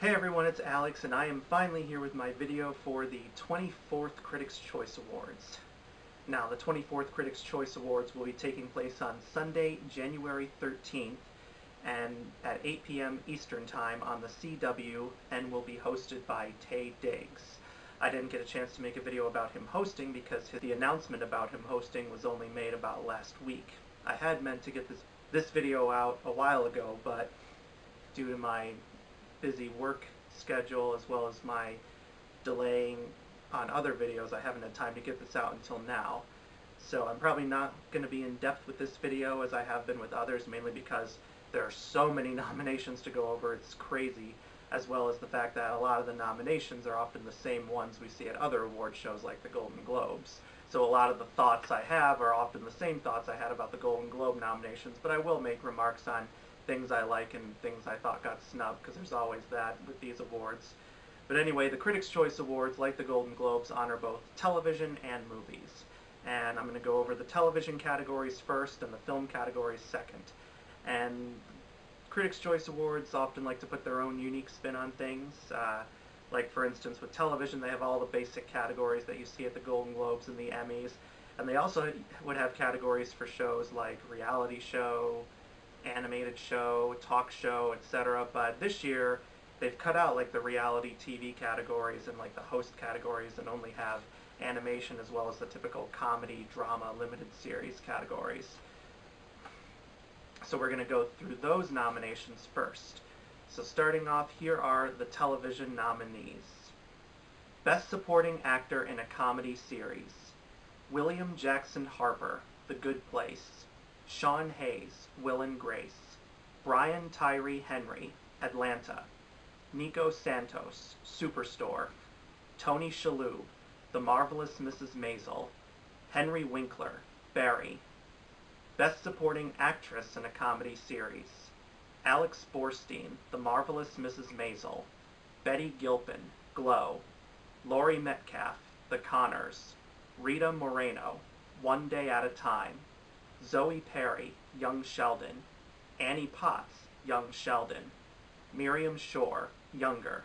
Hey everyone, it's Alex, and I am finally here with my video for the 24th Critics' Choice Awards. Now, the 24th Critics' Choice Awards will be taking place on Sunday, January 13th, and at 8 p.m. Eastern Time on the CW, and will be hosted by Taye Diggs. I didn't get a chance to make a video about him hosting because the announcement about him hosting was only made about last week. I had meant to get this video out a while ago, but due to my busy work schedule as well as my delaying on other videos, I haven't had time to get this out until now. So I'm probably not going to be in depth with this video as I have been with others, mainly because there are so many nominations to go over, it's crazy, as well as the fact that a lot of the nominations are often the same ones we see at other award shows like the Golden Globes. So a lot of the thoughts I have are often the same thoughts I had about the Golden Globe nominations, but I will make remarks on things I like and things I thought got snubbed, because there's always that with these awards. But anyway, the Critics' Choice Awards, like the Golden Globes, honor both television and movies. And I'm going to go over the television categories first and the film categories second. And Critics' Choice Awards often like to put their own unique spin on things. Like, for instance, with television, they have all the basic categories that you see at the Golden Globes and the Emmys. And they also would have categories for shows like reality show, animated show, talk show, etc. But this year they've cut out like the reality TV categories and like the host categories and only have animation as well as the typical comedy, drama, limited series categories. So we're going to go through those nominations first. So starting off, here are the television nominees. Best Supporting Actor in a Comedy Series: William Jackson Harper, The Good Place; Sean Hayes, Will and Grace; Brian Tyree Henry, Atlanta; Nico Santos, Superstore; Tony Shalhoub, The Marvelous Mrs. Maisel; Henry Winkler, Barry. Best Supporting Actress in a Comedy Series: Alex Borstein, The Marvelous Mrs. Maisel; Betty Gilpin, Glow; Laurie Metcalf, The Conners; Rita Moreno, One Day at a Time; Zoe Perry, Young Sheldon; Annie Potts, Young Sheldon; Miriam Shore, Younger.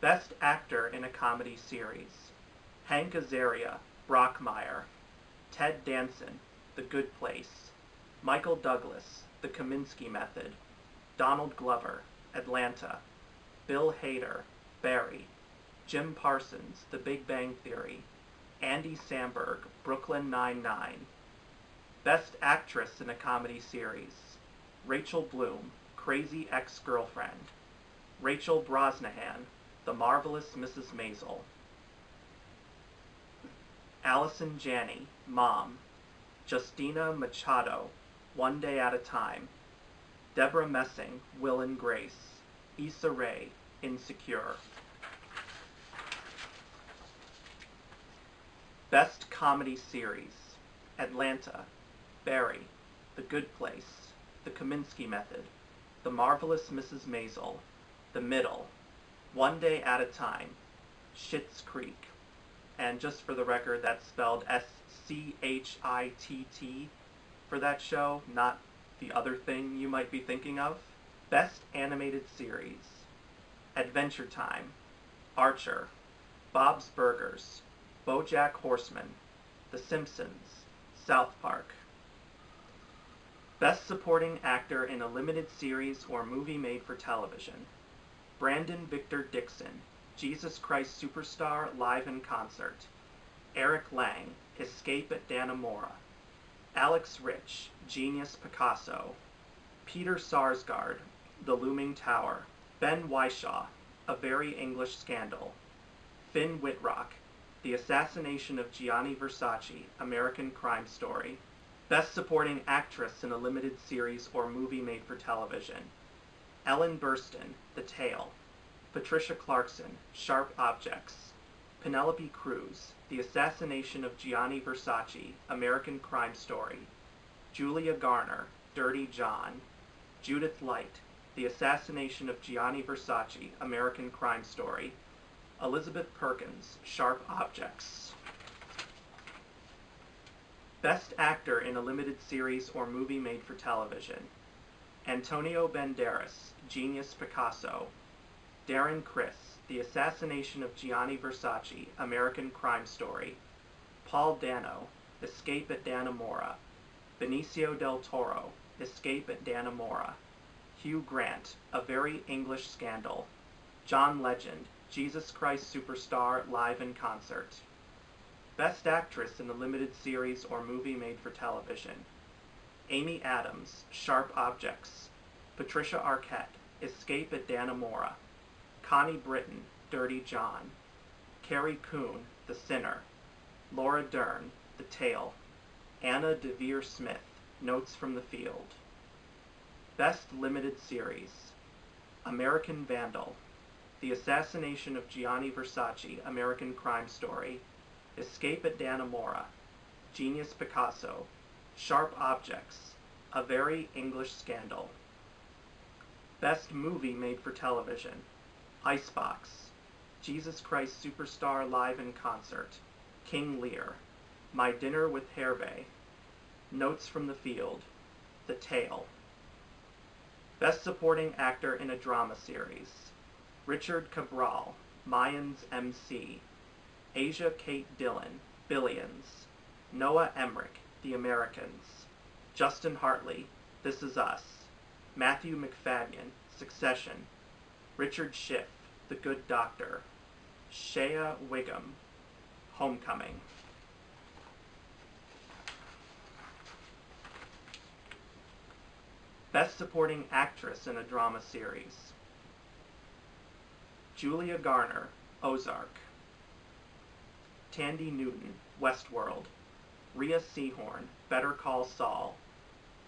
Best Actor in a Comedy Series: Hank Azaria, Brockmire; Ted Danson, The Good Place; Michael Douglas, The Kominsky Method; Donald Glover, Atlanta; Bill Hader, Barry; Jim Parsons, The Big Bang Theory; Andy Samberg, Brooklyn Nine-Nine. Best Actress in a Comedy Series: Rachel Bloom, Crazy Ex-Girlfriend; Rachel Brosnahan, The Marvelous Mrs. Maisel; Allison Janney, Mom; Justina Machado, One Day at a Time; Deborah Messing, Will and Grace; Issa Rae, Insecure. Best Comedy Series: Atlanta; Barry; The Good Place; The Kominsky Method; The Marvelous Mrs. Maisel; The Middle; One Day at a Time; Schitt's Creek. And just for the record, that's spelled S-C-H-I-T-T for that show, not the other thing you might be thinking of. Best Animated Series: Adventure Time; Archer; Bob's Burgers; BoJack Horseman; The Simpsons; South Park. Best Supporting Actor in a Limited Series or Movie Made for Television: Brandon Victor Dixon, Jesus Christ Superstar Live in Concert; Eric Lang, Escape at Dannemora; Alex Rich, Genius Picasso; Peter Sarsgaard, The Looming Tower; Ben Whishaw, A Very English Scandal; Finn Wittrock, The Assassination of Gianni Versace, American Crime Story. Best Supporting Actress in a Limited Series or Movie Made for Television: Ellen Burstyn, The Tale; Patricia Clarkson, Sharp Objects; Penelope Cruz, The Assassination of Gianni Versace, American Crime Story; Julia Garner, Dirty John; Judith Light, The Assassination of Gianni Versace, American Crime Story; Elizabeth Perkins, Sharp Objects. Best Actor in a Limited Series or Movie Made for Television: Antonio Banderas, Genius Picasso; Darren Criss, The Assassination of Gianni Versace, American Crime Story. Paul Dano, Escape at Dannemora. Benicio del Toro, Escape at Dannemora. Hugh Grant, A Very English Scandal. John Legend, Jesus Christ Superstar Live in Concert. Best Actress in a Limited Series or Movie Made for Television. Amy Adams, Sharp Objects. Patricia Arquette, Escape at Dannemora. Connie Britton, Dirty John. Carrie Coon, The Sinner. Laura Dern, The Tale. Anna Deavere Smith, Notes from the Field. Best Limited Series. American Vandal. The Assassination of Gianni Versace, American Crime Story. Escape at Dannemora. Genius Picasso. Sharp Objects. A Very English Scandal. Best Movie Made for Television. Icebox. Jesus Christ Superstar Live in Concert. King Lear. My Dinner with Hervé. Notes from the Field. The Tale. Best Supporting Actor in a Drama Series. Richard Cabral, Mayans MC. Asia Kate Dillon, Billions. Noah Emmerich, The Americans. Justin Hartley, This Is Us. Matthew McFadden, Succession. Richard Schiff, The Good Doctor. Shea Wiggum, Homecoming. Best Supporting Actress in a Drama Series. Julia Garner, Ozark. Tandy Newton, Westworld. Rhea Seehorn, Better Call Saul.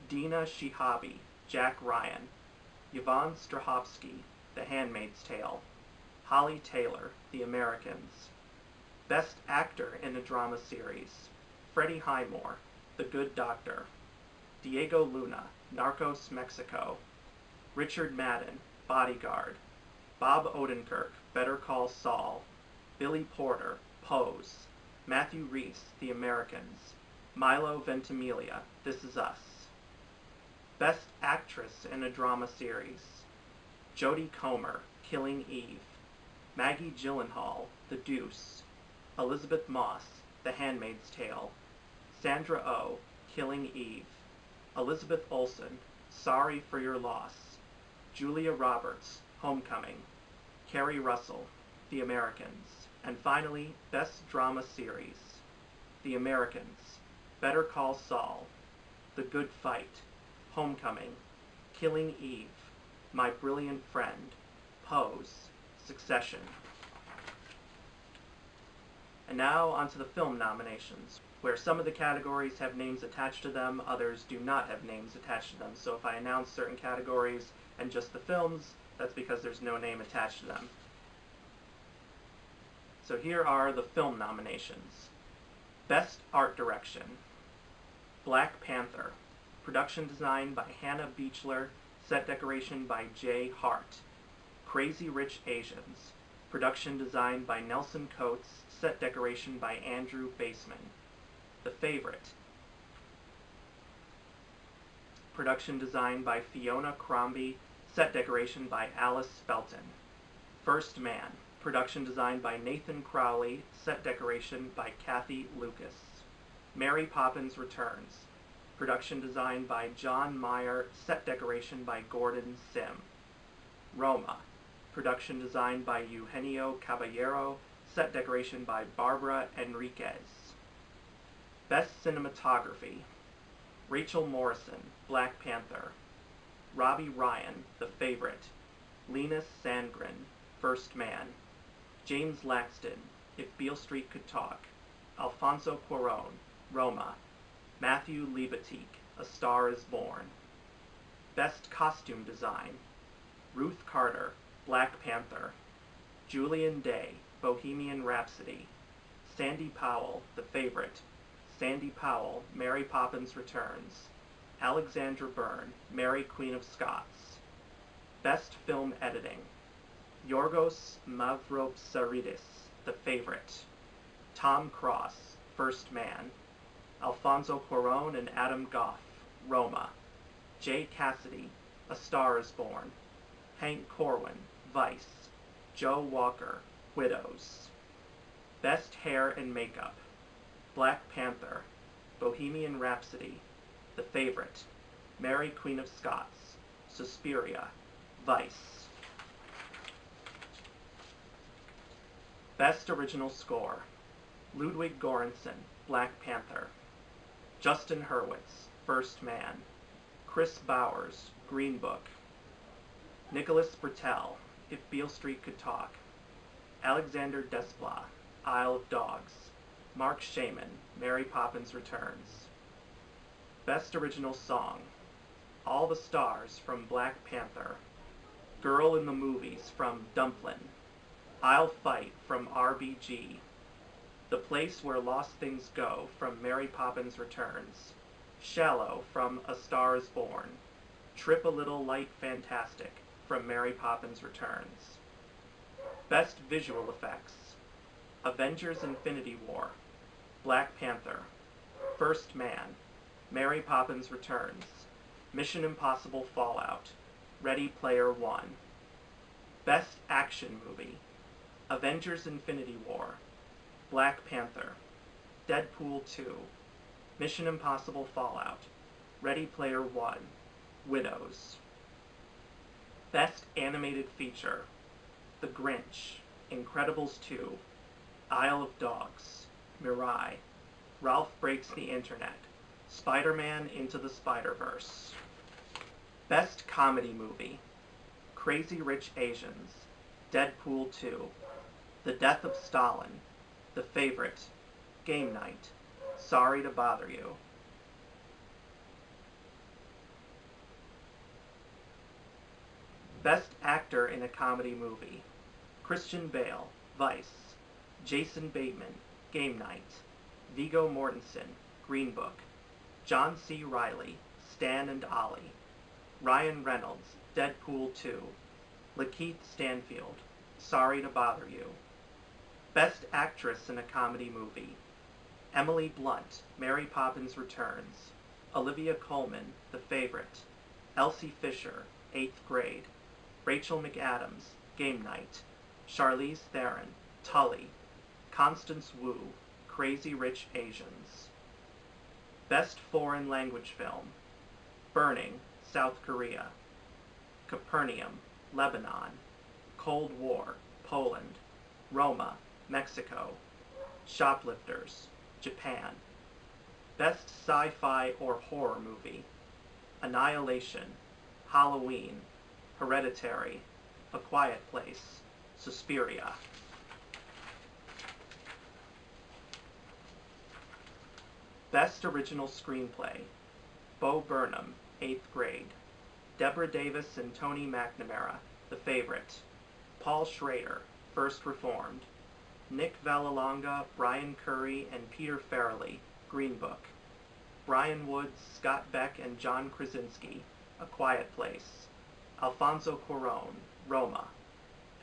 Dina Shihabi, Jack Ryan. Yvonne Strahovski, The Handmaid's Tale. Holly Taylor, The Americans. Best Actor in a Drama Series. Freddie Highmore, The Good Doctor. Diego Luna, Narcos Mexico. Richard Madden, Bodyguard. Bob Odenkirk, Better Call Saul. Billy Porter, Pose. Matthew Rhys, The Americans. Milo Ventimiglia, This Is Us. Best Actress in a Drama Series. Jodie Comer, Killing Eve. Maggie Gyllenhaal, The Deuce. Elizabeth Moss, The Handmaid's Tale. Sandra Oh, Killing Eve. Elizabeth Olsen, Sorry for Your Loss. Julia Roberts, Homecoming. Kerry Russell, The Americans. And finally, Best Drama Series. The Americans. Better Call Saul. The Good Fight. Homecoming. Killing Eve. My Brilliant Friend. Pose. Succession. And now onto the film nominations, where some of the categories have names attached to them, others do not have names attached to them. So if I announce certain categories and just the films, that's because there's no name attached to them. So here are the film nominations. Best Art Direction. Black Panther. Production design by Hannah Beachler. Set decoration by Jay Hart. Crazy Rich Asians. Production design by Nelson Coates. Set decoration by Andrew Baseman. The Favorite. Production design by Fiona Crombie. Set decoration by Alice Felton. First Man. Production design by Nathan Crowley. Set decoration by Kathy Lucas. Mary Poppins Returns. Production design by John Meyer. Set decoration by Gordon Sim. Roma. Production design by Eugenio Caballero. Set decoration by Barbara Enriquez. Best Cinematography. Rachel Morrison, Black Panther. Robbie Ryan, The Favorite. Linus Sandgren, First Man. James Laxton, If Beale Street Could Talk. Alfonso Cuarón, Roma. Matthew Libatique, A Star is Born. Best Costume Design. Ruth Carter, Black Panther. Julian Day, Bohemian Rhapsody. Sandy Powell, The Favorite. Sandy Powell, Mary Poppins Returns. Alexandra Byrne, Mary Queen of Scots. Best Film Editing. Yorgos Mavropsaridis, The Favorite. Tom Cross, First Man. Alfonso Cuarón and Adam Goff, Roma. Jay Cassidy, A Star is Born. Hank Corwin, Vice. Joe Walker, Widows. Best Hair and Makeup, Black Panther, Bohemian Rhapsody, The Favorite, Mary Queen of Scots, Suspiria, Vice. Best Original Score, Ludwig Göransson, Black Panther, Justin Hurwitz, First Man, Chris Bowers, Green Book, Nicholas Britell, If Beale Street Could Talk, Alexander Desplat, Isle of Dogs, Mark Shaman, Mary Poppins Returns. Best Original Song, All the Stars from Black Panther, Girl in the Movies from Dumplin', I'll Fight from RBG, The Place Where Lost Things Go from Mary Poppins Returns, Shallow from A Star is Born, Trip a Little Light Fantastic from Mary Poppins Returns. Best Visual Effects, Avengers Infinity War, Black Panther, First Man, Mary Poppins Returns, Mission Impossible Fallout, Ready Player One. Best Action Movie, Avengers Infinity War, Black Panther, Deadpool 2, Mission Impossible Fallout, Ready Player One, Widows. Best Animated Feature, The Grinch, Incredibles 2, Isle of Dogs, Mirai, Ralph Breaks the Internet, Spider-Man Into the Spider-Verse. Best Comedy Movie, Crazy Rich Asians, Deadpool 2, The Death of Stalin, The Favorite, Game Night, Sorry to Bother You. Best Actor in a Comedy Movie, Christian Bale, Vice, Jason Bateman, Game Night, Viggo Mortensen, Green Book, John C. Reilly, Stan and Ollie, Ryan Reynolds, Deadpool 2, Lakeith Stanfield, Sorry to Bother You. Best Actress in a Comedy Movie, Emily Blunt, Mary Poppins Returns, Olivia Colman, The Favorite, Elsie Fisher, 8th Grade, Rachel McAdams, Game Night, Charlize Theron, Tully, Constance Wu, Crazy Rich Asians. Best Foreign Language Film, Burning, South Korea, Capernaum, Lebanon, Cold War, Poland, Roma, Mexico, Shoplifters, Japan. Best Sci-Fi or Horror Movie, Annihilation, Halloween, Hereditary, A Quiet Place, Suspiria. Best Original Screenplay, Bo Burnham, 8th Grade, Deborah Davis and Tony McNamara, The Favorite, Paul Schrader, First Reformed, Nick Vallelonga, Brian Curry, and Peter Farrelly, Green Book, Brian Woods, Scott Beck, and John Krasinski, A Quiet Place, Alfonso Cuarón, Roma,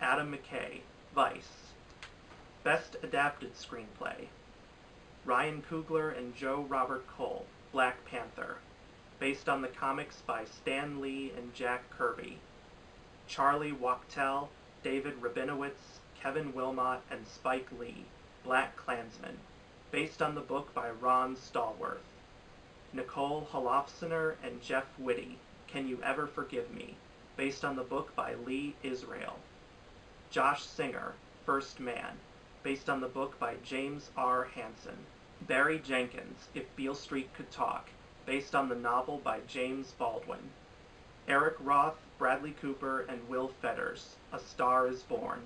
Adam McKay, Vice. Best Adapted Screenplay, Ryan Coogler and Joe Robert Cole, Black Panther, based on the comics by Stan Lee and Jack Kirby. Charlie Wachtel, David Rabinowitz, Kevin Wilmot, and Spike Lee, Black Klansman, based on the book by Ron Stallworth. Nicole Holofcener and Jeff Whitty, Can You Ever Forgive Me, based on the book by Lee Israel. Josh Singer, First Man, based on the book by James R. Hansen. Barry Jenkins, If Beale Street Could Talk, based on the novel by James Baldwin. Eric Roth, Bradley Cooper, and Will Fetters, A Star is Born,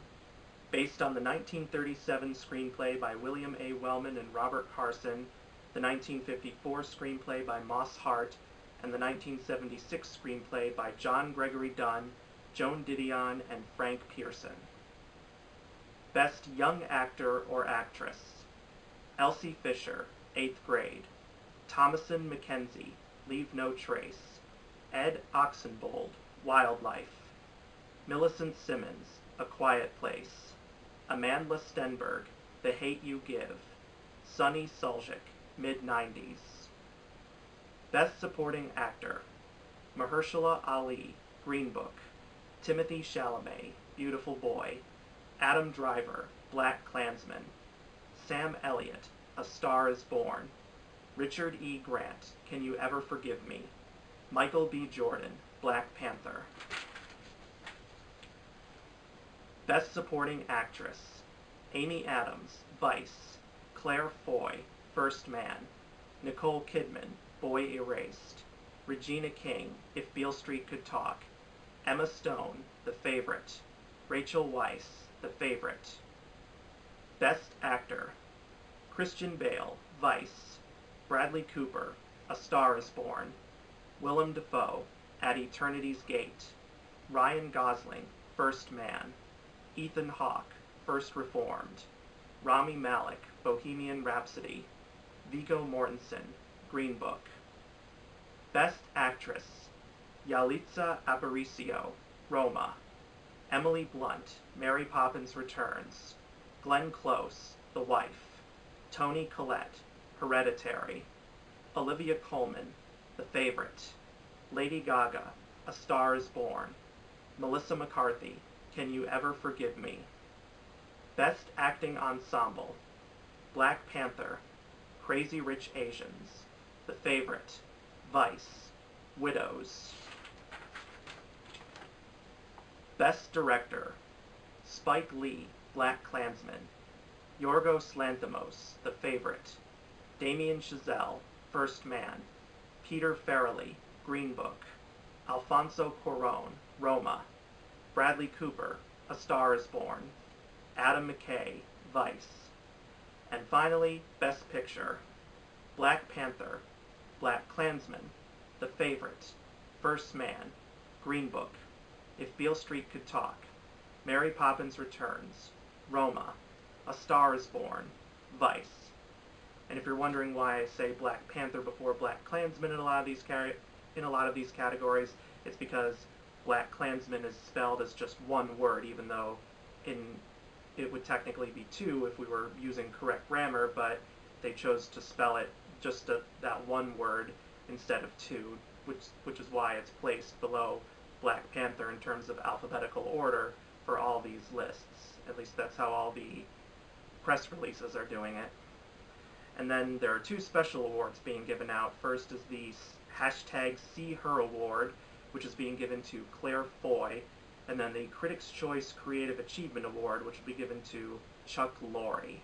based on the 1937 screenplay by William A. Wellman and Robert Carson, the 1954 screenplay by Moss Hart, and the 1976 screenplay by John Gregory Dunn, Joan Didion, and Frank Pearson. Best Young Actor or Actress, Elsie Fisher, 8th Grade, Thomasin McKenzie, Leave No Trace, Ed Oxenbould, Wildlife, Millicent Simmons, A Quiet Place, Amandla Stenberg, The Hate You Give, Sonny Suljic, Mid-90s. Best Supporting Actor, Mahershala Ali, Green Book, Timothy Chalamet, Beautiful Boy, Adam Driver, Black Klansman. Sam Elliott, A Star is Born. Richard E. Grant, Can You Ever Forgive Me? Michael B. Jordan, Black Panther. Best Supporting Actress: Amy Adams, Vice. Claire Foy, First Man. Nicole Kidman, Boy Erased. Regina King, If Beale Street Could Talk. Emma Stone, The Favorite. Rachel Weisz, The Favorite. Best Actor: Christian Bale, Vice. Bradley Cooper, A Star is Born. Willem Dafoe, At Eternity's Gate. Ryan Gosling, First Man. Ethan Hawke, First Reformed. Rami Malek, Bohemian Rhapsody. Viggo Mortensen, Green Book. Best Actress: Yalitza Aparicio, Roma. Emily Blunt, Mary Poppins Returns. Glenn Close, The Wife. Toni Collette, Hereditary. Olivia Colman, The Favorite. Lady Gaga, A Star is Born. Melissa McCarthy, Can You Ever Forgive Me? Best Acting Ensemble: Black Panther, Crazy Rich Asians, The Favorite, Vice, Widows. Best Director: Spike Lee, Black Klansman. Yorgos Lanthimos, The Favorite. Damien Chazelle, First Man. Peter Farrelly, Green Book. Alfonso Cuarón, Roma. Bradley Cooper, A Star is Born. Adam McKay, Vice. And finally, Best Picture: Black Panther, Black Klansman, The Favorite, First Man, Green Book, If Beale Street Could Talk, Mary Poppins Returns, Roma, A Star is Born, Vice. And if you're wondering why I say Black Panther before Black Klansman in a lot of these categories, it's because Black Klansman is spelled as just one word, even though it would technically be two if we were using correct grammar, but they chose to spell it just that one word instead of two, which is why it's placed below Black Panther in terms of alphabetical order for all these lists. At least that's how all the press releases are doing it. And then there are two special awards being given out. First is the hashtag See Her Award, which is being given to Claire Foy, and then the Critics' Choice Creative Achievement Award, which will be given to Chuck Lorre.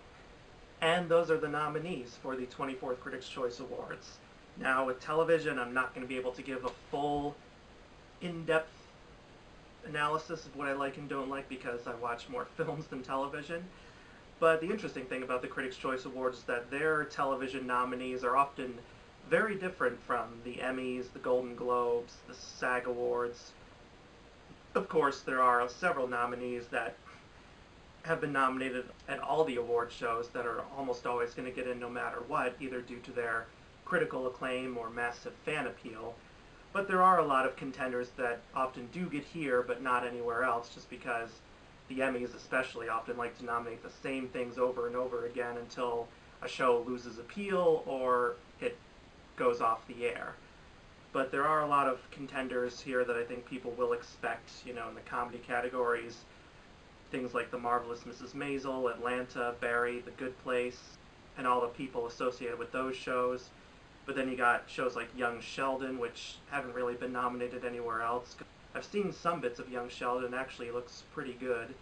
And those are the nominees for the 24th Critics' Choice Awards. Now, with television, I'm not going to be able to give a full, in-depth analysis of what I like and don't like because I watch more films than television. But the interesting thing about the Critics' Choice Awards is that their television nominees are often very different from the Emmys, the Golden Globes, the SAG Awards. Of course, there are several nominees that have been nominated at all the award shows that are almost always going to get in no matter what, either due to their critical acclaim or massive fan appeal. But there are a lot of contenders that often do get here but not anywhere else, just because the Emmys especially often like to nominate the same things over and over again until a show loses appeal or it goes off the air. But there are a lot of contenders here that I think people will expect, in the comedy categories. Things like The Marvelous Mrs. Maisel, Atlanta, Barry, The Good Place, and all the people associated with those shows. But then you got shows like Young Sheldon, which haven't really been nominated anywhere else. I've seen some bits of Young Sheldon, actually looks pretty good.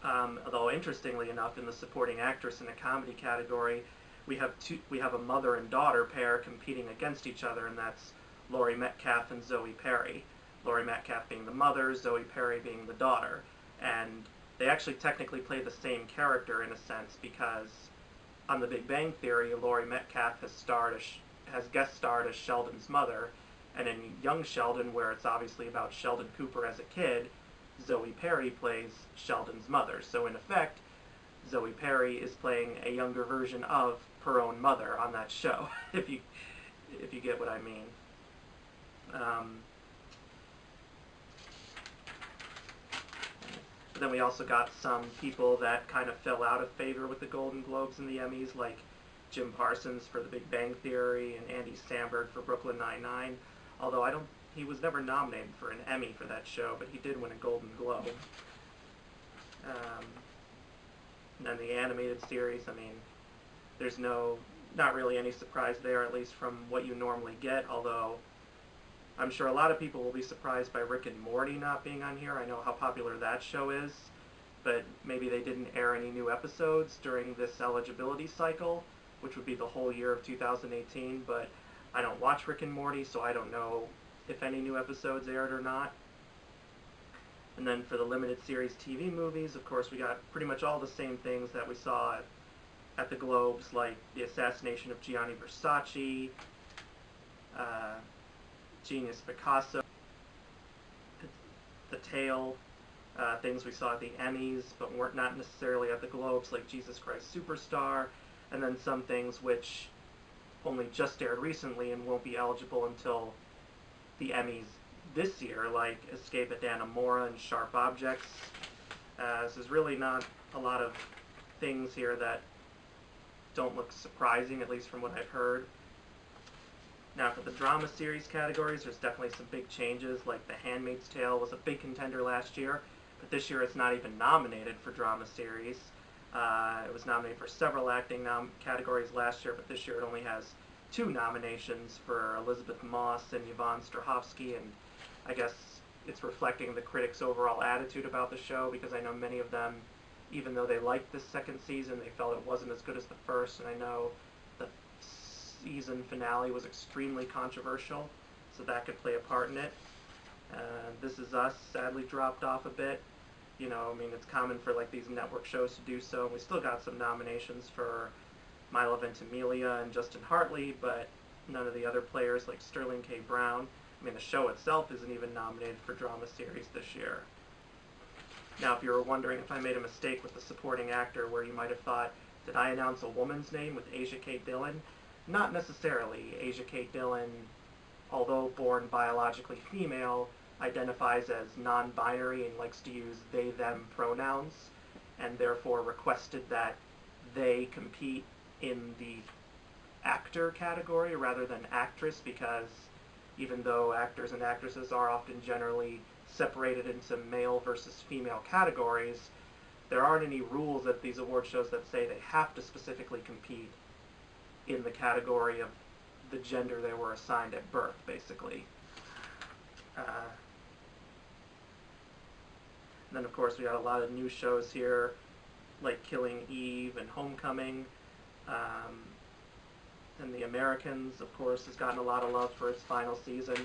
Although interestingly enough, in the supporting actress in a comedy category, we have a mother and daughter pair competing against each other, and that's Laurie Metcalf and Zoe Perry. Laurie Metcalf being the mother, Zoe Perry being the daughter. And they actually technically play the same character in a sense, because on The Big Bang Theory, Laurie Metcalf has guest starred as Sheldon's mother, and in Young Sheldon, where it's obviously about Sheldon Cooper as a kid, Zoe Perry plays Sheldon's mother. So in effect, Zoe Perry is playing a younger version of her own mother on that show, if you get what I mean. But then we also got some people that kind of fell out of favor with the Golden Globes and the Emmys, like Jim Parsons for The Big Bang Theory and Andy Samberg for Brooklyn Nine-Nine. Although he was never nominated for an Emmy for that show, but he did win a Golden Globe. And then the animated series, I mean, there's not really any surprise there, at least from what you normally get, although I'm sure a lot of people will be surprised by Rick and Morty not being on here. I know how popular that show is, but maybe they didn't air any new episodes during this eligibility cycle, which would be the whole year of 2018, but I don't watch Rick and Morty, so I don't know if any new episodes aired or not. And then for the limited series TV movies, of course, we got pretty much all the same things that we saw at the Globes, like the assassination of Gianni Versace, Genius Picasso, The Tale, things we saw at the Emmys, but weren't not necessarily at the Globes, like Jesus Christ Superstar, and then some things which only just aired recently and won't be eligible until the Emmys this year, like Escape at Dannemora and Sharp Objects. So there's really not a lot of things here that don't look surprising, at least from what I've heard. Now for the drama series categories, there's definitely some big changes, like The Handmaid's Tale was a big contender last year, but this year it's not even nominated for drama series. It was nominated for several acting categories last year, but this year it only has 2 nominations for Elizabeth Moss and Yvonne Strahovski, and I guess it's reflecting the critics' overall attitude about the show, because I know many of them, even though they liked this second season, they felt it wasn't as good as the first, and I know the season finale was extremely controversial, so that could play a part in it. This Is Us sadly dropped off a bit. You know, I mean, it's common for like these network shows to do so. We still got some nominations for Milo Ventimiglia and Justin Hartley, but none of the other players like Sterling K. Brown. I mean, the show itself isn't even nominated for drama series this year. Now, if you were wondering if I made a mistake with the supporting actor, where you might have thought, did I announce a woman's name with Asia Kate Dillon? Not necessarily. Asia Kate Dillon, although born biologically female, identifies as non-binary and likes to use they-them pronouns, and therefore requested that they compete in the actor category rather than actress, because even though actors and actresses are often generally separated into male versus female categories, there aren't any rules at these award shows that say they have to specifically compete in the category of the gender they were assigned at birth, basically. And then, of course, we got a lot of new shows here, like Killing Eve and Homecoming. And The Americans, of course, has gotten a lot of love for its final season.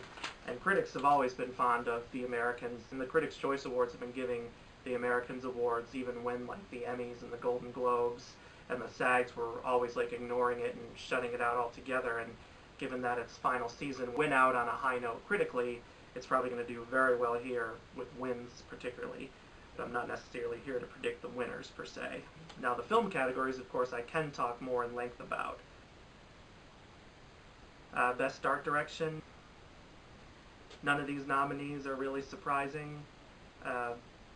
And critics have always been fond of The Americans. And the Critics' Choice Awards have been giving The Americans awards even when, like, the Emmys and the Golden Globes and the SAGs were always, like, ignoring it and shutting it out altogether. And given that its final season went out on a high note critically, it's probably going to do very well here, with wins particularly. But I'm not necessarily here to predict the winners, per se. Now, the film categories, of course, I can talk more in length about. Best Art Direction. None of these nominees are really surprising.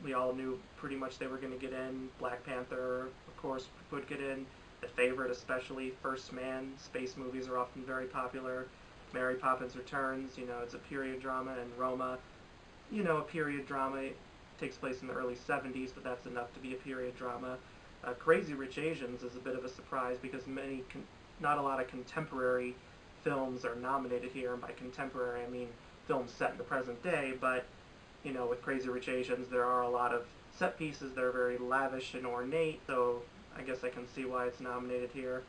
We all knew pretty much they were going to get in. Black Panther, of course, would get in. The Favorite especially. First Man. Space movies are often very popular. Mary Poppins Returns, you know, it's a period drama. And Roma, you know, a period drama. It takes place in the early 70s, but that's enough to be a period drama. Crazy Rich Asians is a bit of a surprise, because not a lot of contemporary films are nominated here, and by contemporary I mean films set in the present day, but you know, with Crazy Rich Asians there are a lot of set pieces that are very lavish and ornate, so I guess I can see why it's nominated here.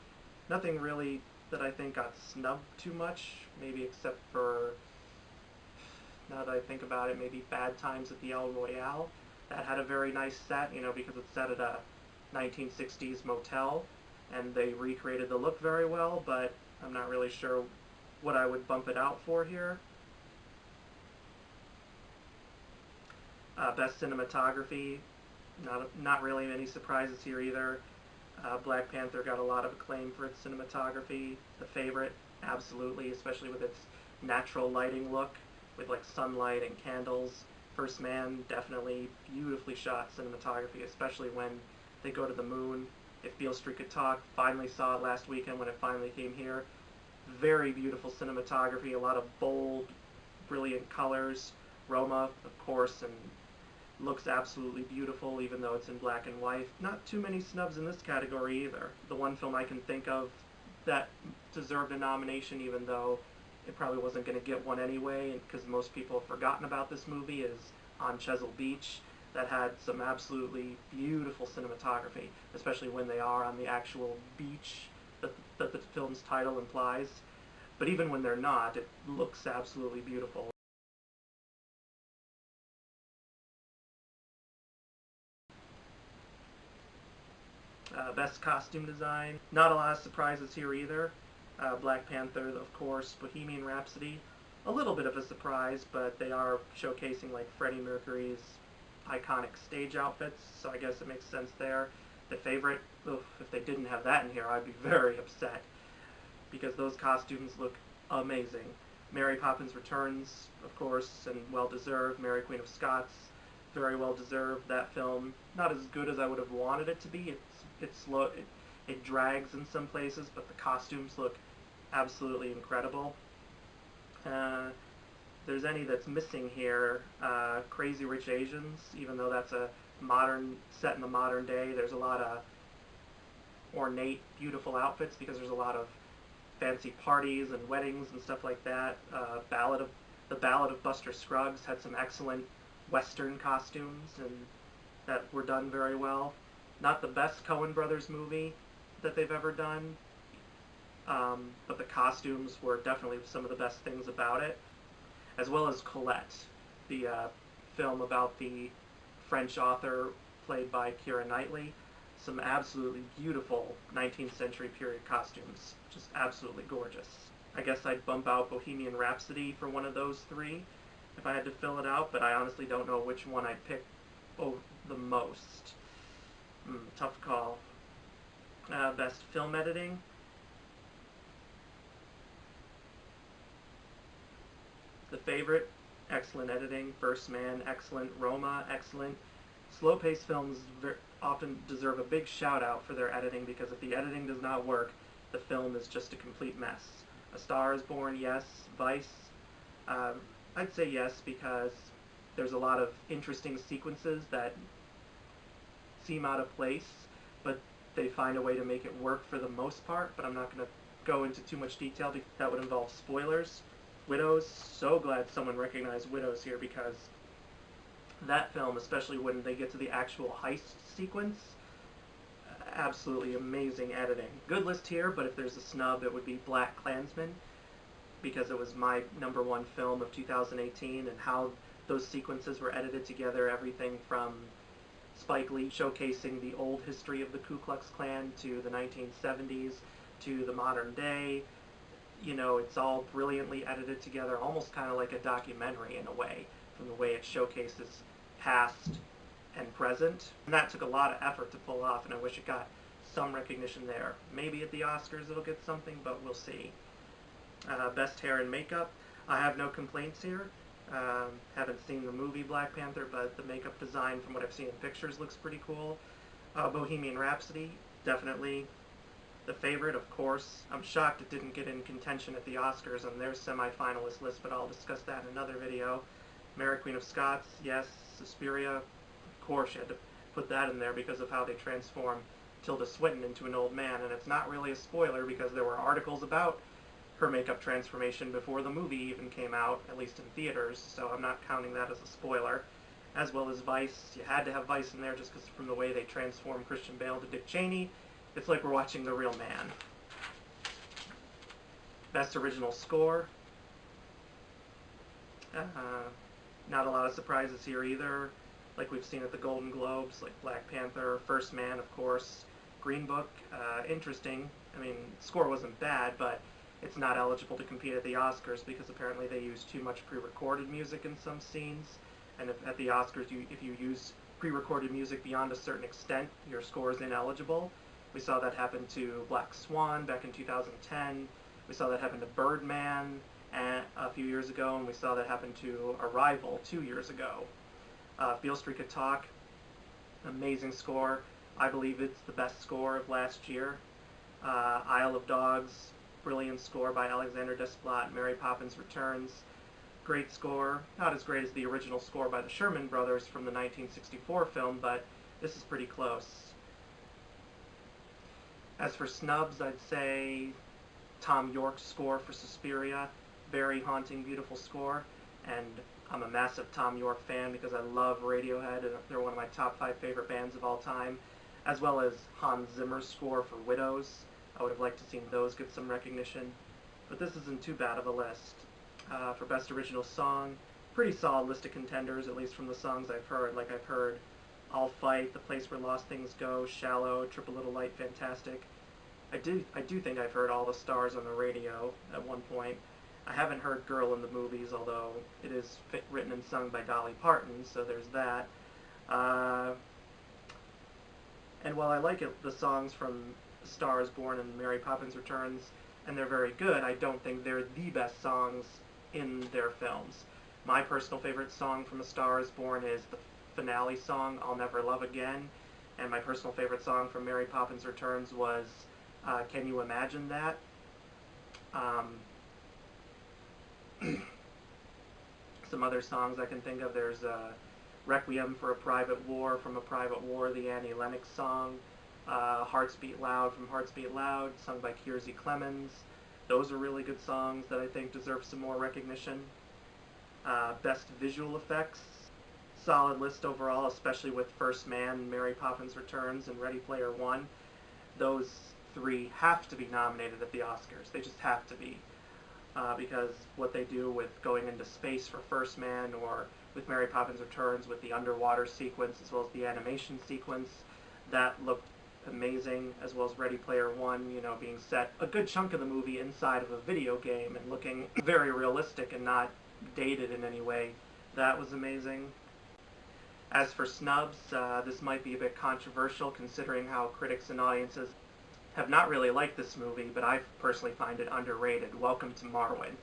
Nothing really that I think got snubbed too much, maybe except for, now that I think about it, maybe Bad Times at the El Royale. That had a very nice set, you know, because it's set at a 1960s motel, and they recreated the look very well, but I'm not really sure what I would bump it out for here. Best Cinematography, not really any surprises here either. Black Panther got a lot of acclaim for its cinematography. The Favorite, absolutely, especially with its natural lighting look, with like sunlight and candles. First Man, definitely beautifully shot cinematography, especially when they go to the moon. If Beale Street Could Talk, finally saw it last weekend when it finally came here. Very beautiful cinematography, a lot of bold, brilliant colors. Roma, of course, and Looks absolutely beautiful, even though it's in black and white. Not too many snubs in this category either. The one film I can think of that deserved a nomination, even though it probably wasn't going to get one anyway, because most people have forgotten about this movie, is On Chesil Beach. That had some absolutely beautiful cinematography, especially when they are on the actual beach that the film's title implies. But even when they're not, it looks absolutely beautiful. Best costume design. Not a lot of surprises here either. Black Panther, of course, Bohemian Rhapsody. A little bit of a surprise, but they are showcasing like Freddie Mercury's iconic stage outfits, so I guess it makes sense there. The favorite, if they didn't have that in here, I'd be very upset, because those costumes look amazing. Mary Poppins Returns, of course, and well-deserved. Mary Queen of Scots, very well-deserved. That film, not as good as I would have wanted it to be. It's slow. It drags in some places, but the costumes look absolutely incredible. There's any that's missing here, Crazy Rich Asians, even though that's a modern, set in the modern day, there's a lot of ornate, beautiful outfits because there's a lot of fancy parties and weddings and stuff like that. The Ballad of Buster Scruggs had some excellent Western costumes and that were done very well. Not the best Coen Brothers movie that they've ever done, but the costumes were definitely some of the best things about it, as well as Colette, the film about the French author played by Keira Knightley. Some absolutely beautiful 19th century period costumes, just absolutely gorgeous. I guess I'd bump out Bohemian Rhapsody for one of those three if I had to fill it out, but I honestly don't know which one I'd pick the most. Tough call. Best film editing. The Favorite, excellent editing. First Man, excellent. Roma, excellent. Slow-paced films often deserve a big shout-out for their editing, because if the editing does not work, the film is just a complete mess. A Star is Born, yes. Vice, I'd say yes, because there's a lot of interesting sequences that seem out of place, but they find a way to make it work for the most part, but I'm not going to go into too much detail because that would involve spoilers. Widows, so glad someone recognized Widows here, because that film, especially when they get to the actual heist sequence, absolutely amazing editing. Good list here, but if there's a snub, it would be Black Klansman, because it was my #1 film of 2018, and how those sequences were edited together, everything from Spike Lee showcasing the old history of the Ku Klux Klan to the 1970s to the modern day. You know, it's all brilliantly edited together, almost kind of like a documentary in a way, from the way it showcases past and present. And that took a lot of effort to pull off, and I wish it got some recognition there. Maybe at the Oscars it'll get something, but we'll see. Best hair and makeup. I have no complaints here. Haven't seen the movie Black Panther, but the makeup design from what I've seen in pictures looks pretty cool. Bohemian Rhapsody, definitely. The Favorite, of course. I'm shocked it didn't get in contention at the Oscars on their semi-finalist list, but I'll discuss that in another video. Mary Queen of Scots, yes. Suspiria, of course you had to put that in there because of how they transform Tilda Swinton into an old man, and it's not really a spoiler because there were articles about her makeup transformation before the movie even came out, at least in theaters, so I'm not counting that as a spoiler. As well as Vice. You had to have Vice in there just because from the way they transformed Christian Bale to Dick Cheney. It's like we're watching The Real Man. Best Original Score. Not a lot of surprises here either, like we've seen at the Golden Globes, like Black Panther, First Man, of course. Green Book, interesting. I mean, score wasn't bad, but it's not eligible to compete at the Oscars because apparently they use too much pre-recorded music in some scenes, and at the Oscars, if you use pre-recorded music beyond a certain extent, your score is ineligible. We saw that happen to Black Swan back in 2010. We saw that happen to Birdman a few years ago, and we saw that happen to Arrival 2 years ago. Beale Street Could Talk, amazing score. I believe it's the best score of last year. Isle of Dogs, brilliant score by Alexander Desplat. Mary Poppins Returns, Great score, not as great as the original score by the Sherman Brothers from the 1964 film, but this is pretty close. As for snubs, I'd say Thom Yorke's score for Suspiria, very haunting, beautiful score, and I'm a massive Thom Yorke fan because I love Radiohead, and they're one of my top 5 favorite bands of all time, as well as Hans Zimmer's score for Widows. I would have liked to seen those get some recognition, but this isn't too bad of a list. For Best Original Song, pretty solid list of contenders, at least from the songs I've heard. Like I've heard I'll Fight, The Place Where Lost Things Go, Shallow, Triple Little Light, Fantastic. I do think I've heard All the Stars on the Radio at one point. I haven't heard Girl in the Movies, although it is written and sung by Dolly Parton, so there's that. And while I like the songs from Star is Born and Mary Poppins Returns, and they're very good, I don't think they're the best songs in their films. My personal favorite song from A Star is Born is the finale song, I'll Never Love Again, and my personal favorite song from Mary Poppins Returns was Can You Imagine That? Some other songs I can think of, there's Requiem for a Private War from A Private War, the Annie Lennox song, Hearts Beat Loud from Hearts Beat Loud, sung by Kiersey Clemens. Those are really good songs that I think deserve some more recognition. Best Visual Effects, solid list overall, especially with First Man, Mary Poppins Returns, and Ready Player One. Those 3 have to be nominated at the Oscars. They just have to be. Because what they do with going into space for First Man, or with Mary Poppins Returns with the underwater sequence as well as the animation sequence, that looked amazing, as well as Ready Player One, you know, being set a good chunk of the movie inside of a video game and looking very realistic and not dated in any way. That was amazing. As for snubs, this might be a bit controversial considering how critics and audiences have not really liked this movie, but I personally find it underrated. Welcome to Marwen.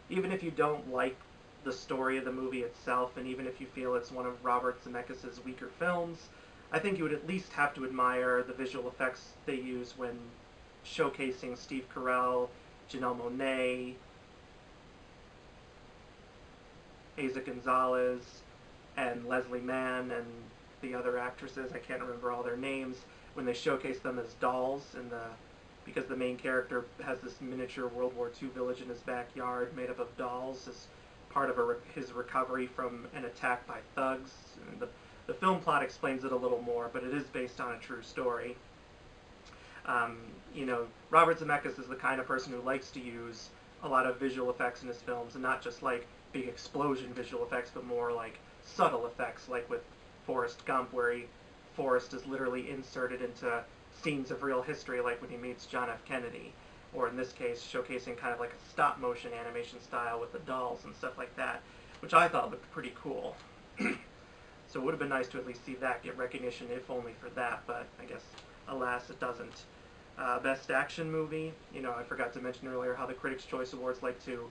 Even if you don't like the story of the movie itself, and even if you feel it's one of Robert Zemeckis' weaker films, I think you would at least have to admire the visual effects they use when showcasing Steve Carell, Janelle Monáe, Eiza Gonzalez, and Leslie Mann, and the other actresses, I can't remember all their names, when they showcase them as dolls, because the main character has this miniature World War II village in his backyard made up of dolls as part of his recovery from an attack by thugs. And the film plot explains it a little more, but it is based on a true story. You know, Robert Zemeckis is the kind of person who likes to use a lot of visual effects in his films, and not just like big explosion visual effects, but more like subtle effects, like with Forrest Gump, where Forrest is literally inserted into scenes of real history, like when he meets John F. Kennedy, or in this case, showcasing kind of like a stop-motion animation style with the dolls and stuff like that, which I thought looked pretty cool. So it would have been nice to at least see that get recognition, if only for that, but I guess, alas, it doesn't. Best Action Movie, you know, I forgot to mention earlier how the Critics' Choice Awards like to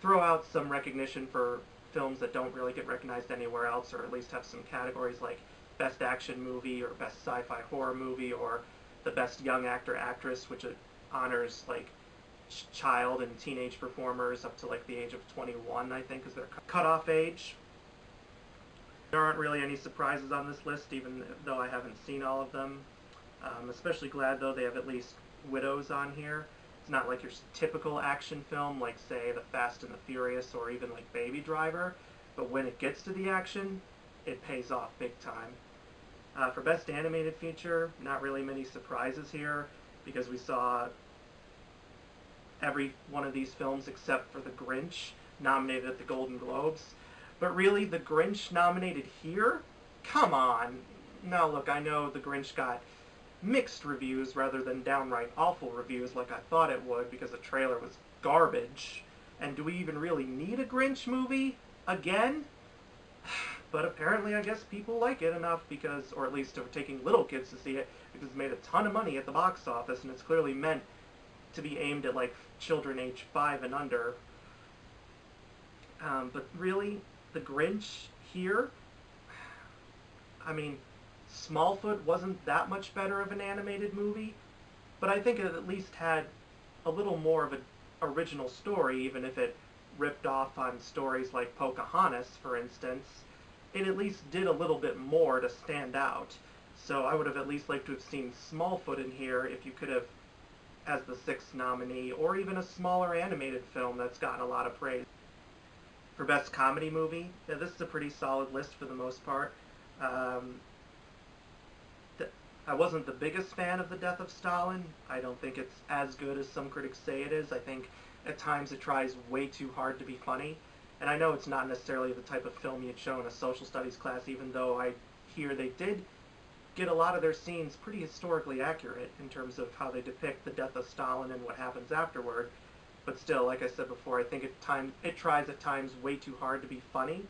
throw out some recognition for films that don't really get recognized anywhere else, or at least have some categories like Best Action Movie, or Best Sci-Fi Horror Movie, or the Best Young Actor/Actress, which it honors like child and teenage performers up to like the age of 21, I think, is their cutoff age. There aren't really any surprises on this list, even though I haven't seen all of them. I'm especially glad, though, they have at least Widows on here. It's not like your typical action film, like, say, The Fast and the Furious, or even like Baby Driver, but when it gets to the action, it pays off big time. For Best Animated Feature, not really many surprises here, because we saw every one of these films except for The Grinch nominated at the Golden Globes. But really, The Grinch nominated here? Come on! Now look, I know The Grinch got mixed reviews rather than downright awful reviews like I thought it would, because the trailer was garbage. And do we even really need a Grinch movie? Again? But apparently I guess people like it enough because, or at least are taking little kids to see it, because it's made a ton of money at the box office, and it's clearly meant to be aimed at like children age 5 and under. But really, The Grinch here, I mean, Smallfoot wasn't that much better of an animated movie, but I think it at least had a little more of an original story, even if it ripped off on stories like Pocahontas, for instance, it at least did a little bit more to stand out. So I would have at least liked to have seen Smallfoot in here if you could have, as the sixth nominee, or even a smaller animated film that's gotten a lot of praise. For Best Comedy Movie, yeah, this is a pretty solid list for the most part. I wasn't the biggest fan of The Death of Stalin. I don't think it's as good as some critics say it is. I think at times it tries way too hard to be funny. And I know it's not necessarily the type of film you'd show in a social studies class, even though I hear they did get a lot of their scenes pretty historically accurate in terms of how they depict the death of Stalin and what happens afterward. But still, like I said before, I think it tries at times way too hard to be funny.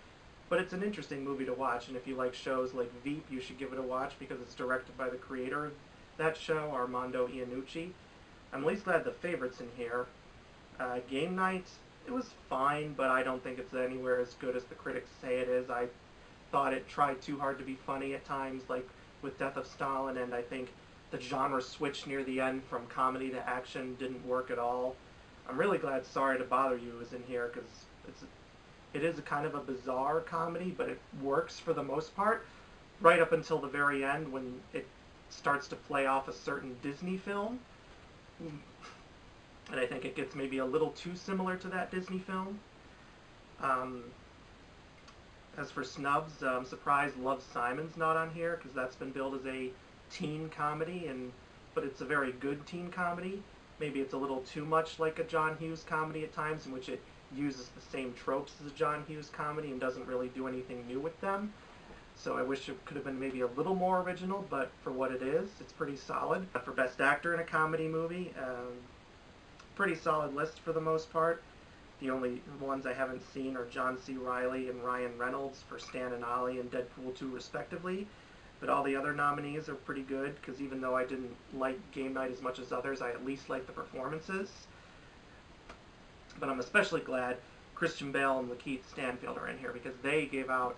But it's an interesting movie to watch, and if you like shows like Veep, you should give it a watch because it's directed by the creator of that show, Armando Iannucci. I'm at least glad The Favorite's in here. Game Night, it was fine, but I don't think it's anywhere as good as the critics say it is. I thought it tried too hard to be funny at times, like with Death of Stalin, and I think the genre switch near the end from comedy to action didn't work at all. I'm really glad Sorry to Bother You is in here because it is a kind of a bizarre comedy, but it works for the most part, right up until the very end when it starts to play off a certain Disney film. And I think it gets maybe a little too similar to that Disney film. As for snubs, I'm surprised Love, Simon's not on here, because that's been billed as a teen comedy, but it's a very good teen comedy. Maybe it's a little too much like a John Hughes comedy at times, in which it uses the same tropes as a John Hughes comedy and doesn't really do anything new with them. So I wish it could have been maybe a little more original, but for what it is, it's pretty solid. For Best Actor in a Comedy Movie, pretty solid list for the most part. The only ones I haven't seen are John C. Reilly and Ryan Reynolds for Stan and Ollie and Deadpool 2 respectively. But all the other nominees are pretty good, because even though I didn't like Game Night as much as others, I at least liked the performances. But I'm especially glad Christian Bale and Lakeith Stanfield are in here, because they gave out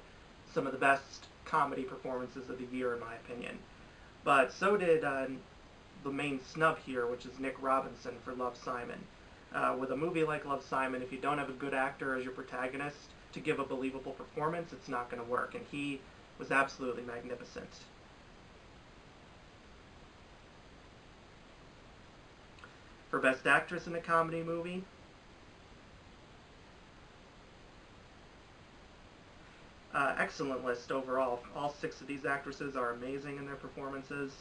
some of the best comedy performances of the year, in my opinion. But so did the main snub here, which is Nick Robinson for Love, Simon. With a movie like Love, Simon, if you don't have a good actor as your protagonist to give a believable performance, it's not going to work, and he was absolutely magnificent. For Best Actress in a Comedy Movie, excellent list overall. All 6 of these actresses are amazing in their performances.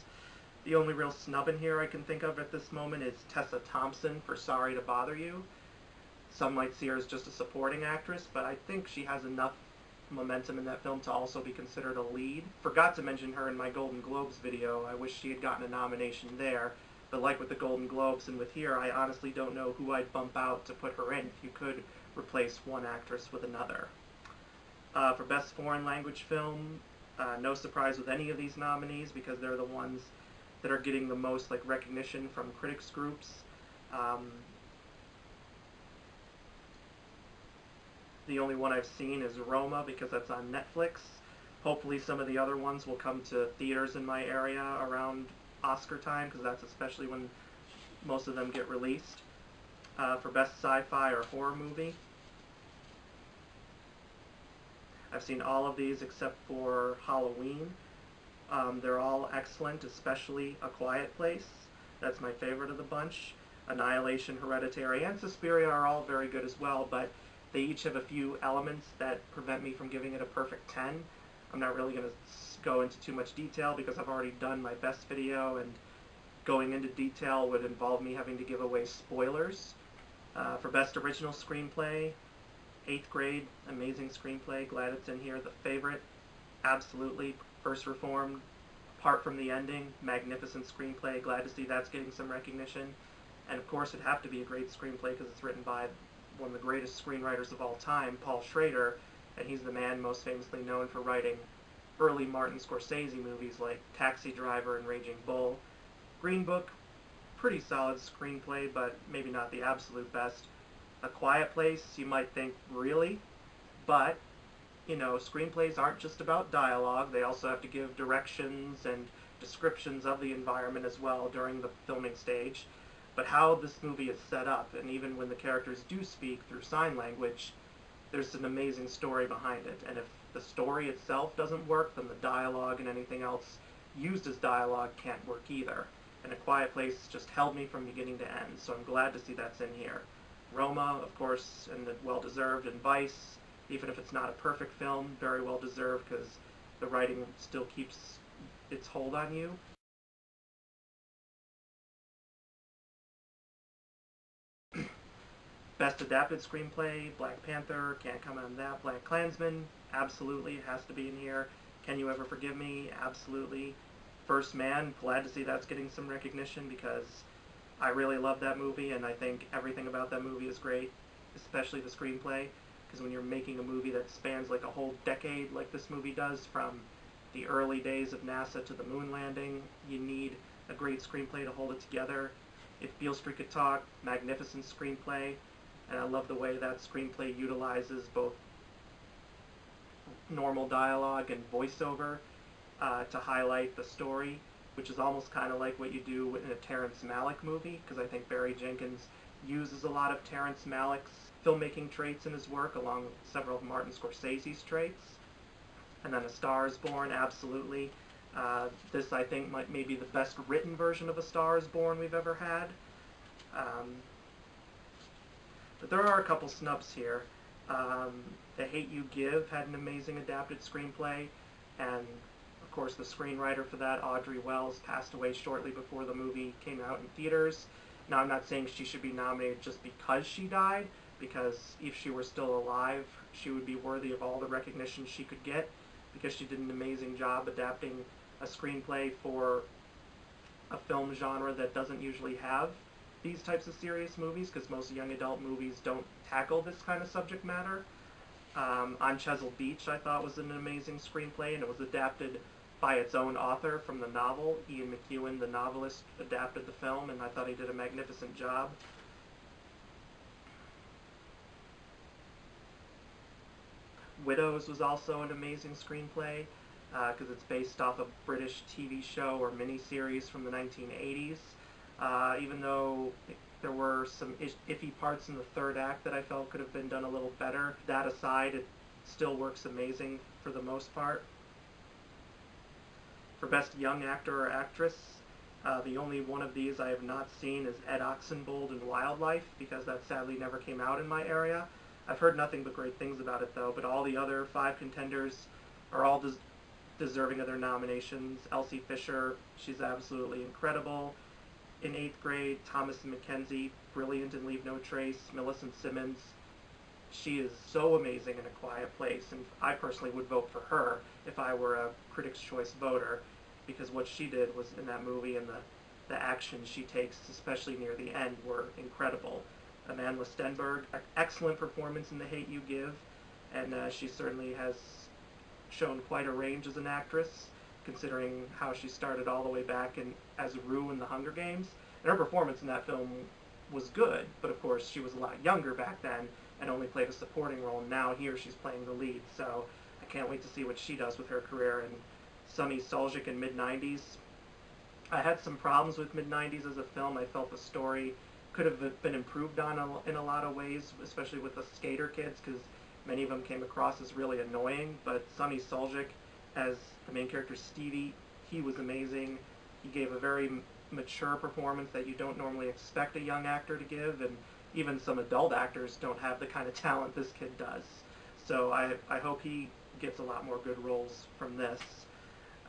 The only real snub in here I can think of at this moment is Tessa Thompson for Sorry to Bother You. Some might see her as just a supporting actress, but I think she has enough momentum in that film to also be considered a lead. Forgot to mention her in my Golden Globes video. I wish she had gotten a nomination there. But like with the Golden Globes and with here, I honestly don't know who I'd bump out to put her in if you could replace one actress with another. For Best Foreign Language Film, no surprise with any of these nominees because they're the ones that are getting the most recognition from critics groups. The only one I've seen is Roma because that's on Netflix. Hopefully some of the other ones will come to theaters in my area around Oscar time, because that's especially when most of them get released. For Best Sci-Fi or Horror Movie, I've seen all of these except for Halloween. They're all excellent, especially A Quiet Place. That's my favorite of the bunch. Annihilation, Hereditary, and Suspiria are all very good as well, but they each have a few elements that prevent me from giving it a perfect 10. I'm not really going to go into too much detail because I've already done my best video, and going into detail would involve me having to give away spoilers. For Best Original Screenplay, 8th Grade, amazing screenplay, glad it's in here. The Favorite, absolutely. First Reformed, apart from the ending, magnificent screenplay, glad to see that's getting some recognition. And of course it'd have to be a great screenplay because it's written by one of the greatest screenwriters of all time, Paul Schrader, and he's the man most famously known for writing early Martin Scorsese movies like Taxi Driver and Raging Bull. Green Book, pretty solid screenplay, but maybe not the absolute best. A Quiet Place, you might think, really? But, you know, screenplays aren't just about dialogue. They also have to give directions and descriptions of the environment as well during the filming stage. But how this movie is set up, and even when the characters do speak through sign language, there's an amazing story behind it. And if the story itself doesn't work, then the dialogue and anything else used as dialogue can't work either. And A Quiet Place just held me from beginning to end, so I'm glad to see that's in here. Roma, of course, and well-deserved, and Vice, even if it's not a perfect film, very well-deserved because the writing still keeps its hold on you. Best Adapted Screenplay, Black Panther, can't comment on that. BlacKkKlansman, absolutely, it has to be in here. Can You Ever Forgive Me? Absolutely. First Man, glad to see that's getting some recognition because I really love that movie and I think everything about that movie is great, especially the screenplay, because when you're making a movie that spans like a whole decade like this movie does, from the early days of NASA to the moon landing, you need a great screenplay to hold it together. If Beale Street Could Talk, magnificent screenplay, and I love the way that screenplay utilizes both normal dialogue and voiceover to highlight the story, which is almost kind of like what you do in a Terrence Malick movie, because I think Barry Jenkins uses a lot of Terrence Malick's filmmaking traits in his work, along with several of Martin Scorsese's traits. And then A Star Is Born, absolutely. This, I think, might be the best written version of A Star Is Born we've ever had. But there are a couple snubs here. The Hate U Give had an amazing adapted screenplay, and of course the screenwriter for that, Audrey Wells, passed away shortly before the movie came out in theaters. Now, I'm not saying she should be nominated just because she died, because if she were still alive, she would be worthy of all the recognition she could get, because she did an amazing job adapting a screenplay for a film genre that doesn't usually have these types of serious movies, because most young adult movies don't tackle this kind of subject matter. On Chesil Beach, I thought, was an amazing screenplay, and it was adapted by its own author from the novel. Ian McEwan, the novelist, adapted the film, and I thought he did a magnificent job. Widows was also an amazing screenplay, because it's based off a British TV show or miniseries from the 1980s. Even though there were some iffy parts in the third act that I felt could have been done a little better, that aside, it still works amazing for the most part. For Best Young Actor or Actress, the only one of these I have not seen is Ed Oxenbould in Wildlife, because that sadly never came out in my area. I've heard nothing but great things about it, though, but all the other 5 contenders are all deserving of their nominations. Elsie Fisher, she's absolutely incredible. In 8th Grade, Thomasin McKenzie, brilliant in Leave No Trace. Millicent Simmons, she is so amazing in A Quiet Place, and I personally would vote for her if I were a Critics' Choice voter, because what she did was in that movie, and the action she takes, especially near the end, were incredible. Amandla Stenberg, excellent performance in The Hate U Give, and she certainly has shown quite a range as an actress, considering how she started all the way back as Rue in The Hunger Games. And her performance in that film was good, but of course she was a lot younger back then and only played a supporting role. Now here she's playing the lead, so I can't wait to see what she does with her career. And Sunny Suljic in Mid-90s. I had some problems with Mid-90s as a film. I felt the story could have been improved on in a lot of ways, especially with the skater kids, because many of them came across as really annoying. But Sunny Suljic, as the main character Stevie, he was amazing. He gave a very mature performance that you don't normally expect a young actor to give, and even some adult actors don't have the kind of talent this kid does. So I hope he gets a lot more good roles from this.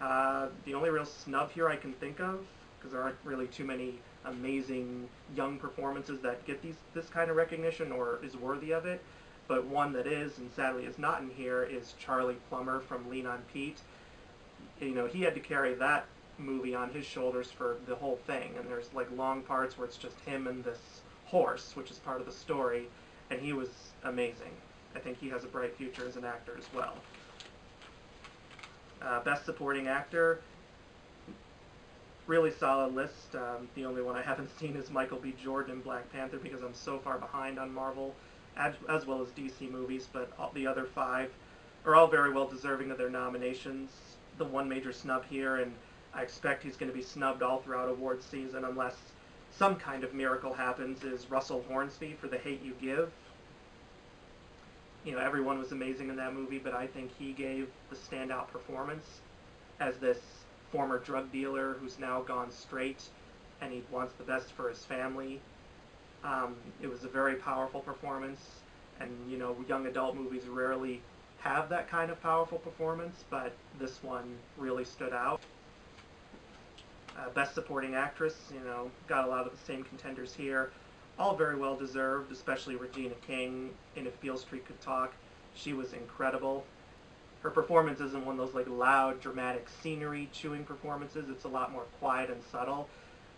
The only real snub here I can think of, because there aren't really too many amazing young performances that get this kind of recognition or is worthy of it, but one that is, and sadly is not in here, is Charlie Plummer from Lean on Pete. You know, he had to carry that movie on his shoulders for the whole thing, and there's like long parts where it's just him and this horse, which is part of the story, and he was amazing. I think he has a bright future as an actor as well. Best Supporting Actor, really solid list. The only one I haven't seen is Michael B. Jordan in Black Panther, because I'm so far behind on Marvel, as well as DC movies, but the other 5 are all very well deserving of their nominations. The one major snub here, and I expect he's going to be snubbed all throughout awards season unless some kind of miracle happens is Russell Hornsby for The Hate U Give. You know, everyone was amazing in that movie, but I think he gave the standout performance as this former drug dealer who's now gone straight and he wants the best for his family. It was a very powerful performance, and you know, young adult movies rarely have that kind of powerful performance, but this one really stood out. Best Supporting Actress, you know, got a lot of the same contenders here. All very well deserved, especially Regina King in If Beale Street Could Talk. She was incredible. Her performance isn't one of those like loud, dramatic scenery chewing performances. It's a lot more quiet and subtle.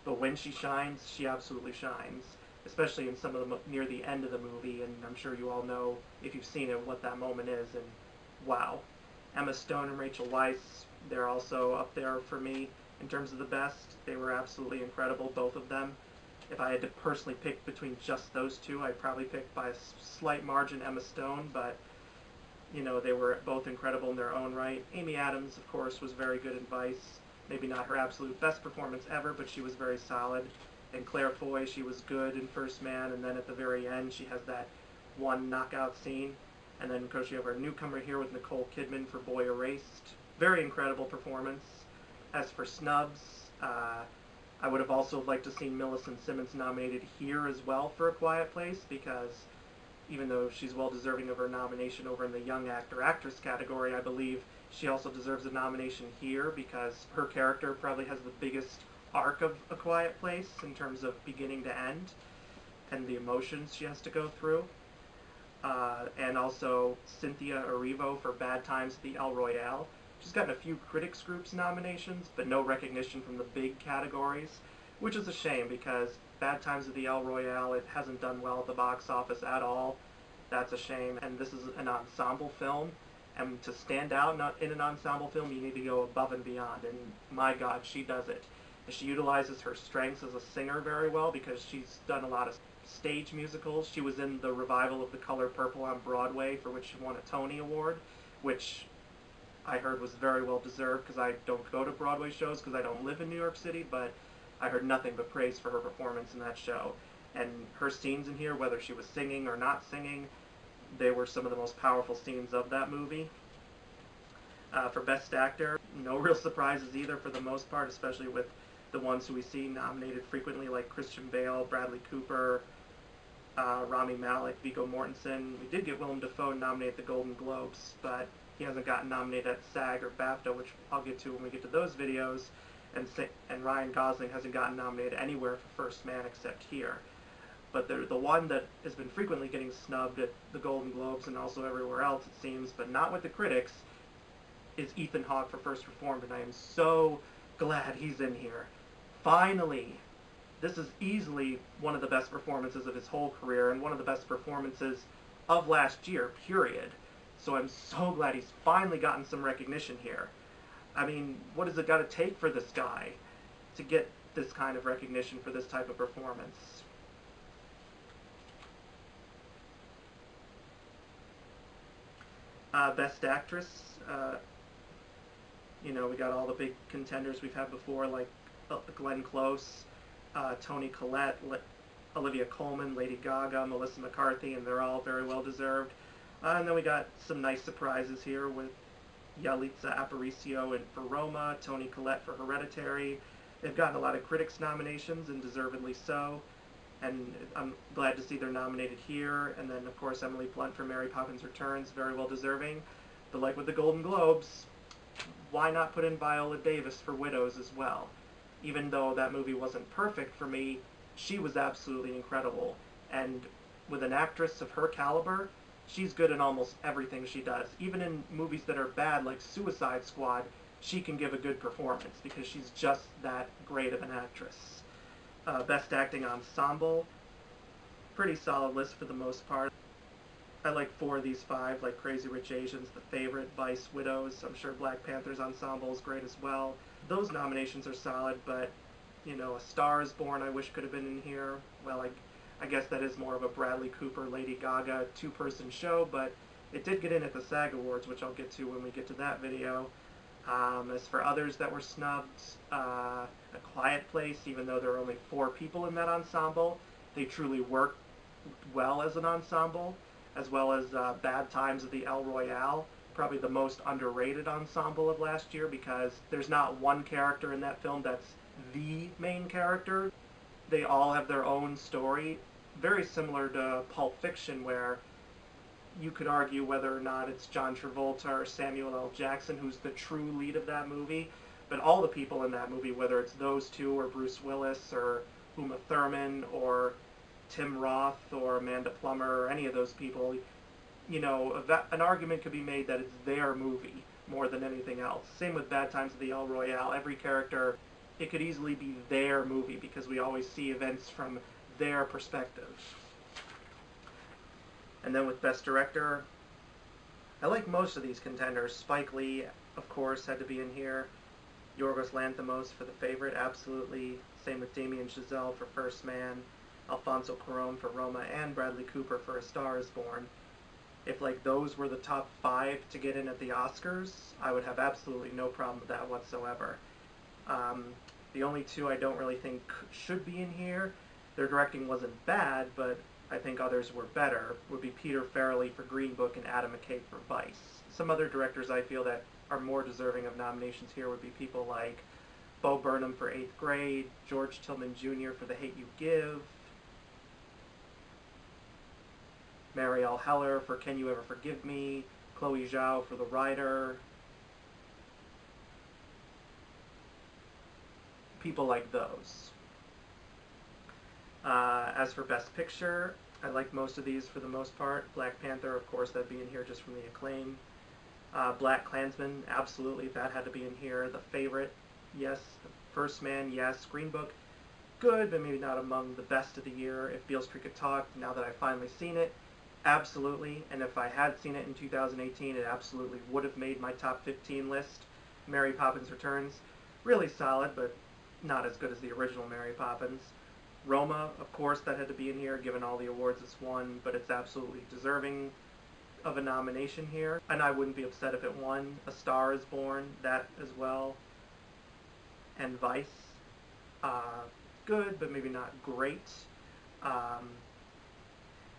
But when she shines, she absolutely shines, especially in some of the near the end of the movie. And I'm sure you all know, if you've seen it, what that moment is. And wow. Emma Stone and Rachel Weisz, they're also up there for me in terms of the best. They were absolutely incredible, both of them. If I had to personally pick between just those two, I'd probably pick by a slight margin Emma Stone, but you know, they were both incredible in their own right. Amy Adams, of course, was very good in Vice. Maybe not her absolute best performance ever, but she was very solid. And Claire Foy, she was good in First Man, and then at the very end, she has that one knockout scene. And then, of course, you have our newcomer here with Nicole Kidman for Boy Erased. Very incredible performance. As for snubs, I would have also liked to see Millicent Simmons nominated here as well for A Quiet Place, because even though she's well deserving of her nomination over in the Young Actor/Actress category, I believe she also deserves a nomination here because her character probably has the biggest arc of A Quiet Place in terms of beginning to end and the emotions she has to go through. And also Cynthia Erivo for Bad Times at the El Royale. She's gotten a few critics groups nominations, but no recognition from the big categories, which is a shame because Bad Times at the El Royale, it hasn't done well at the box office at all. That's a shame. And this is an ensemble film, and to stand out in an ensemble film, you need to go above and beyond, and my God, she does it. She utilizes her strengths as a singer very well because she's done a lot of stage musicals. She was in the revival of The Color Purple on Broadway, for which she won a Tony Award, which I heard was very well deserved because I don't go to Broadway shows because I don't live in New York City, but I heard nothing but praise for her performance in that show. And her scenes in here, whether she was singing or not singing, they were some of the most powerful scenes of that movie. For Best Actor, no real surprises either for the most part, especially with the ones who we see nominated frequently like Christian Bale, Bradley Cooper, Rami Malek, Viggo Mortensen. We did get Willem Dafoe nominated at the Golden Globes, but he hasn't gotten nominated at SAG or BAFTA, which I'll get to when we get to those videos. And Ryan Gosling hasn't gotten nominated anywhere for First Man except here. But the one that has been frequently getting snubbed at the Golden Globes and also everywhere else, it seems, but not with the critics, is Ethan Hawke for First Reformed, and I am so glad he's in here. Finally! This is easily one of the best performances of his whole career and one of the best performances of last year, period. So I'm so glad he's finally gotten some recognition here. I mean, what does it got to take for this guy to get this kind of recognition for this type of performance? Best Actress, you know, we got all the big contenders we've had before, like Glenn Close, Toni Collette, Olivia Colman, Lady Gaga, Melissa McCarthy, and they're all very well deserved. And then we got some nice surprises here with Yalitza Aparicio for Roma, Toni Collette for Hereditary. They've gotten a lot of critics nominations, and deservedly so. And I'm glad to see they're nominated here. And then, of course, Emily Blunt for Mary Poppins Returns, very well deserving. But like with the Golden Globes, why not put in Viola Davis for Widows as well? Even though that movie wasn't perfect for me, she was absolutely incredible. And with an actress of her caliber, she's good in almost everything she does. Even in movies that are bad, like Suicide Squad, she can give a good performance because she's just that great of an actress. Best Acting Ensemble, pretty solid list for the most part. I like 4 of these 5, like Crazy Rich Asians, The Favorite, Vice, Widows. I'm sure Black Panther's ensemble is great as well. Those nominations are solid, but, you know, A Star is Born I wish could have been in here. Well, I guess that is more of a Bradley Cooper, Lady Gaga 2-person show, but it did get in at the SAG Awards, which I'll get to when we get to that video. As for others that were snubbed, A Quiet Place, even though there are only 4 people in that ensemble, they truly worked well as an ensemble, as well as Bad Times at the El Royale, probably the most underrated ensemble of last year because there's not one character in that film that's the main character. They all have their own story, very similar to Pulp Fiction, where you could argue whether or not it's John Travolta or Samuel L. Jackson who's the true lead of that movie, but all the people in that movie, whether it's those two or Bruce Willis or Uma Thurman or Tim Roth or Amanda Plummer or any of those people, you know, an argument could be made that it's their movie more than anything else. Same with Bad Times at the El Royale. Every character, it could easily be their movie because we always see events from their perspective. And then with Best Director, I like most of these contenders. Spike Lee, of course, had to be in here. Yorgos Lanthimos for The Favorite, absolutely. Same with Damien Chazelle for First Man, Alfonso Cuarón for Roma, and Bradley Cooper for A Star is Born. If like those were the top 5 to get in at the Oscars, I would have absolutely no problem with that whatsoever. The only 2 I don't really think should be in here, their directing wasn't bad, but I think others were better, would be Peter Farrelly for Green Book and Adam McKay for Vice. Some other directors I feel that are more deserving of nominations here would be people like Bo Burnham for 8th Grade, George Tillman Jr. for The Hate U Give, Marielle Heller for Can You Ever Forgive Me, Chloe Zhao for The Rider, people like those. As for Best Picture, I like most of these for the most part. Black Panther, of course, that'd be in here just from the acclaim. Black Klansman, absolutely, that had to be in here. The Favorite, yes. First Man, yes. Green Book, good, but maybe not among the best of the year. If Beale Street Could Talk, now that I've finally seen it, absolutely. And if I had seen it in 2018, it absolutely would have made my top 15 list. Mary Poppins Returns, really solid, but not as good as the original Mary Poppins. Roma, of course, that had to be in here, given all the awards it's won, but it's absolutely deserving of a nomination here, and I wouldn't be upset if it won. A Star is Born, that as well, and Vice. Good, but maybe not great.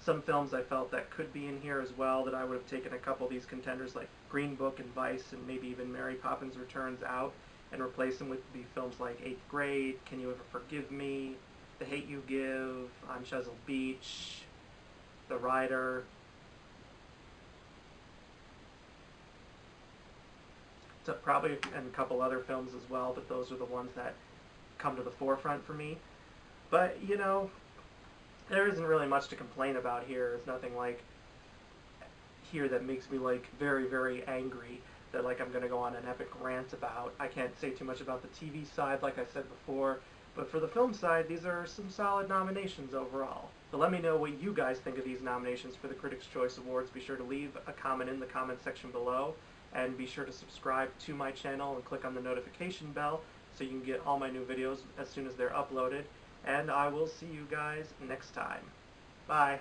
Some films I felt that could be in here as well, that I would have taken a couple of these contenders like Green Book and Vice and maybe even Mary Poppins Returns out and replace them with the films like 8th Grade, Can You Ever Forgive Me, The Hate U Give, On Chesil Beach, The Rider. So probably and a couple other films as well, but those are the ones that come to the forefront for me. But, you know, there isn't really much to complain about here. There's nothing like here that makes me like very, very angry that like I'm going to go on an epic rant about. I can't say too much about the TV side like I said before, but for the film side, these are some solid nominations overall. So let me know what you guys think of these nominations for the Critics' Choice Awards. Be sure to leave a comment in the comment section below, and be sure to subscribe to my channel and click on the notification bell so you can get all my new videos as soon as they're uploaded. And I will see you guys next time. Bye.